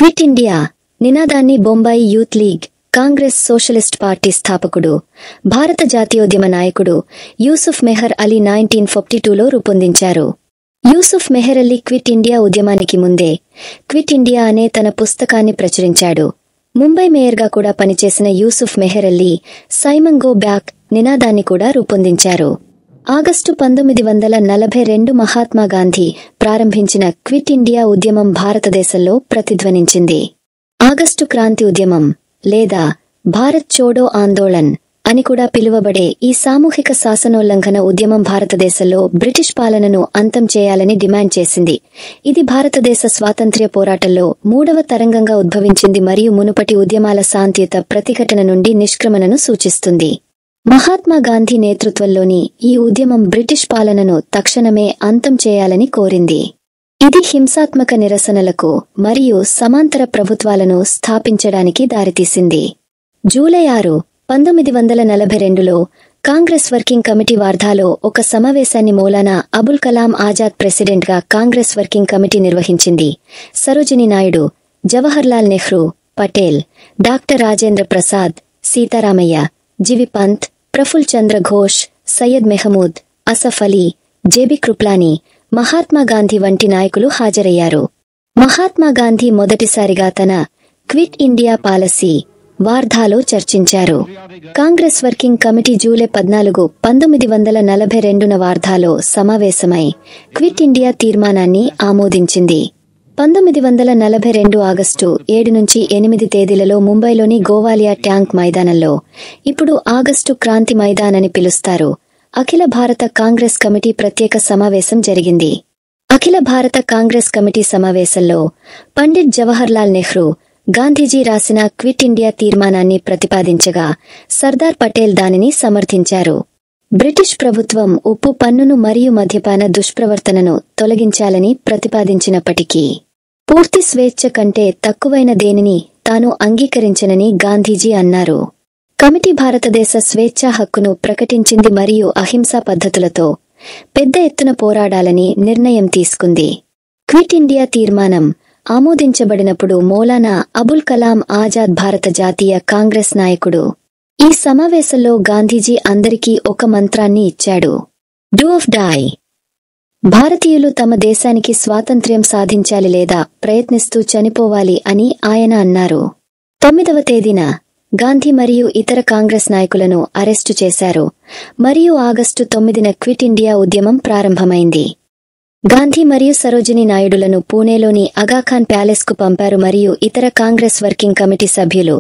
Quit India నినాదాన్ని Bombay youth league Congress socialist party స్థాపకుడు, భారత జాతీయోద్యమ నాయకుడు యూసుఫ్ మెహర్ అలీ 1942లో రూపొందించారు. యూసుఫ్ మెహర్ అలీ క్విట్ ఇండియా ఉద్యమానికి ముందే క్విట్ ఇండియా అనే తన పుస్తకాన్ని ప్రచురించాడు. ముంబై మేయర్గా కూడా పనిచేసిన Yusuf Meher Ali Simon go back నినాదాన్ని కూడా రూపొందించారు. ఆగస్టు 1942 మహాత్మాగాంధీ ప్రారంభించిన క్విట్ ఇండియా ఉద్యమం భారతదేశంలో ప్రతిధ్వనించింది. ఆగస్టు క్రాంతి ఉద్యమం లేదా భారత్ చోడో ఆందోళన్ అని కూడా పిలువబడే ఈ సామూహిక శాసనోల్లంఘన ఉద్యమం భారతదేశంలో బ్రిటిష్ పాలనను అంతం చేయాలని డిమాండ్ చేసింది. ఇది భారతదేశ స్వాతంత్ర్య పోరాటంలో 3వ తరంగంగా ఉద్భవించింది మరియు మునుపటి ఉద్యమాల శాంతియుత ప్రతిఘటన నుండి నిష్క్రమణను సూచిస్తుంది. మహాత్మా గాంధీ నేతృత్వంలోని ఈ ఉద్యమం బ్రిటిష్ పాలనను తక్షణమే అంతం చేయాలని కోరింది. ఇది హింసాత్మక నిరసనలకు మరియు సమాంతర ప్రభుత్వాలను స్థాపించడానికి దారితీసింది. జూలై 6, 1942లో కాంగ్రెస్ వర్కింగ్ కమిటీ వార్ధాలో ఒక సమావేశాన్ని మౌలానా అబుల్ కలాం ఆజాద్ ప్రెసిడెంట్గా కాంగ్రెస్ వర్కింగ్ కమిటీ నిర్వహించింది. సరోజినీ నాయుడు, జవహర్లాల్ నెహ్రూ, పటేల్, డాక్టర్ రాజేంద్ర ప్రసాద్, సీతారామయ్య, జీవి పంత్, ప్రఫుల్ చంద్ర ఘోష్, సయ్యద్ మెహమూద్, అసఫ్ అలీ, జేబీ కృప్లానీ, మహాత్మాగాంధీ వంటి నాయకులు హాజరయ్యారు. మహాత్మాగాంధీ మొదటిసారిగా తన క్విట్ ఇండియా పాలసీ వార్ధాలో చర్చించారు. కాంగ్రెస్ వర్కింగ్ కమిటీ జూలై 14, 1942న వార్ధాలో సమావేశమై క్విట్ ఇండియా తీర్మానాన్ని ఆమోదించింది. 1942 ఆగస్టు 7 నుంచి 8 తేదీలలో ముంబైలోని గోవాలియా ట్యాంక్ మైదానంలో, ఇప్పుడు ఆగస్టు క్రాంతి మైదాన్ అని పిలుస్తారు, అఖిల భారత కాంగ్రెస్ కమిటీ ప్రత్యేక సమావేశం జరిగింది. అఖిల భారత కాంగ్రెస్ కమిటీ సమావేశంలో పండిట్ జవహర్లాల్ నెహ్రూ గాంధీజీ రాసిన క్విట్ ఇండియా తీర్మానాన్ని ప్రతిపాదించగా సర్దార్ పటేల్ దానిని సమర్థించారు. బ్రిటిష్ ప్రభుత్వం ఉప్పు పన్నును మరియు మద్యపాన దుష్ప్రవర్తనను తొలగించాలని ప్రతిపాదించినప్పటికీ పూర్తి స్వేచ్ఛ కంటే తక్కువైన దేనిని తాను అంగీకరించనని గాంధీజీ అన్నారు. కమిటీ భారతదేశ స్వేచ్ఛా హక్కును ప్రకటించింది మరియు అహింసా పద్ధతులతో పెద్ద ఎత్తున పోరాడాలని నిర్ణయం తీసుకుంది. క్విట్ ఇండియా తీర్మానం ఆమోదించబడినప్పుడు మౌలానా అబుల్ కలాం ఆజాద్ భారత జాతీయ కాంగ్రెస్ నాయకుడు ఈ సమావేశంలో గాంధీజీ అందరికీ ఒక మంత్రాన్ని ఇచ్చాడు. Do or die. భారతీయులు తమ దేశానికి స్వాతంత్ర్యం సాధించాలి లేదా ప్రయత్నిస్తూ చనిపోవాలి అని ఆయన అన్నారు. 9వ తేదీన గాంధీ మరియు ఇతర కాంగ్రెస్ నాయకులను అరెస్టు చేశారు మరియు ఆగస్టు 9న క్విట్ ఇండియా ఉద్యమం ప్రారంభమైంది. గాంధీ మరియు సరోజినీ నాయుడులను పూణేలోని ఆగాఖాన్ ప్యాలెస్కు పంపారు మరియు ఇతర కాంగ్రెస్ వర్కింగ్ కమిటీ సభ్యులు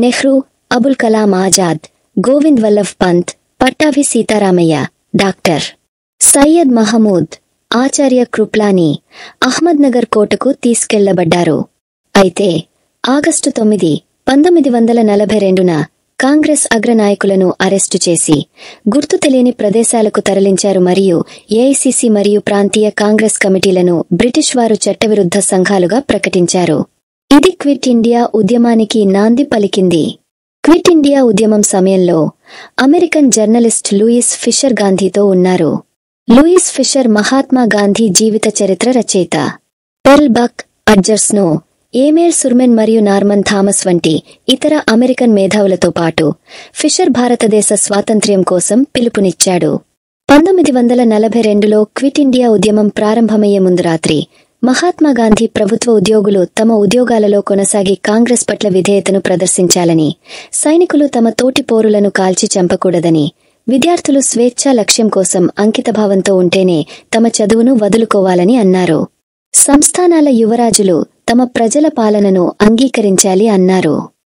నెహ్రూ, అబుల్ కలాం ఆజాద్, గోవింద్ వల్లభ్ పంత్, పట్టాభి సీతారామయ్య, డాక్టర్ సయ్యద్ మహమూద్, ఆచార్య కృప్లానీ అహ్మద్ నగర్ కోటకు తీసుకెళ్లబడ్డారు. అయితే ఆగస్టు 9, 1942న కాంగ్రెస్ అగ్రనాయకులను అరెస్టు చేసి గుర్తు తెలియని ప్రదేశాలకు తరలించారు మరియు ఏఐసిసి మరియు ప్రాంతీయ కాంగ్రెస్ కమిటీలను బ్రిటిష్ వారు చట్టవిరుద్ధ సంఘాలుగా ప్రకటించారు. ఇది క్విట్ ఇండియా ఉద్యమానికి నాంది పలికింది. క్విట్ ఇండియా ఉద్యమం సమయంలో అమెరికన్ జర్నలిస్ట్ లూయిస్ ఫిషర్ గాంధీతో ఉన్నారు. లూయిస్ ఫిషర్ మహాత్మా గాంధీ జీవిత చరిత్ర రచయిత. పెర్ల్ బక్, అడ్జర్స్నో, ఏమేర్ సుర్మెన్ మరియు నార్మన్ థామస్ వంటి ఇతర అమెరికన్ మేధావులతో పాటు ఫిషర్ భారతదేశ స్వాతంత్ర్యం కోసం పిలుపునిచ్చాడు. 1942లో క్విట్ ఇండియా ఉద్యమం ప్రారంభమయ్యే ముందు రాత్రి మహాత్మాగాంధీ ప్రభుత్వ ఉద్యోగులు తమ ఉద్యోగాలలో కొనసాగి కాంగ్రెస్ పట్ల విధేయతను ప్రదర్శించాలని, సైనికులు తమ తోటి పౌరులను కాల్చి చంపకూడదని, విద్యార్థులు స్వేచ్ఛా లక్ష్యం కోసం అంకితభావంతో ఉంటేనే తమ చదువును వదులుకోవాలని అన్నారు. సంస్థానాల యువరాజులు తమ ప్రజల పాలనను అంగీకరించాలి అన్నారు.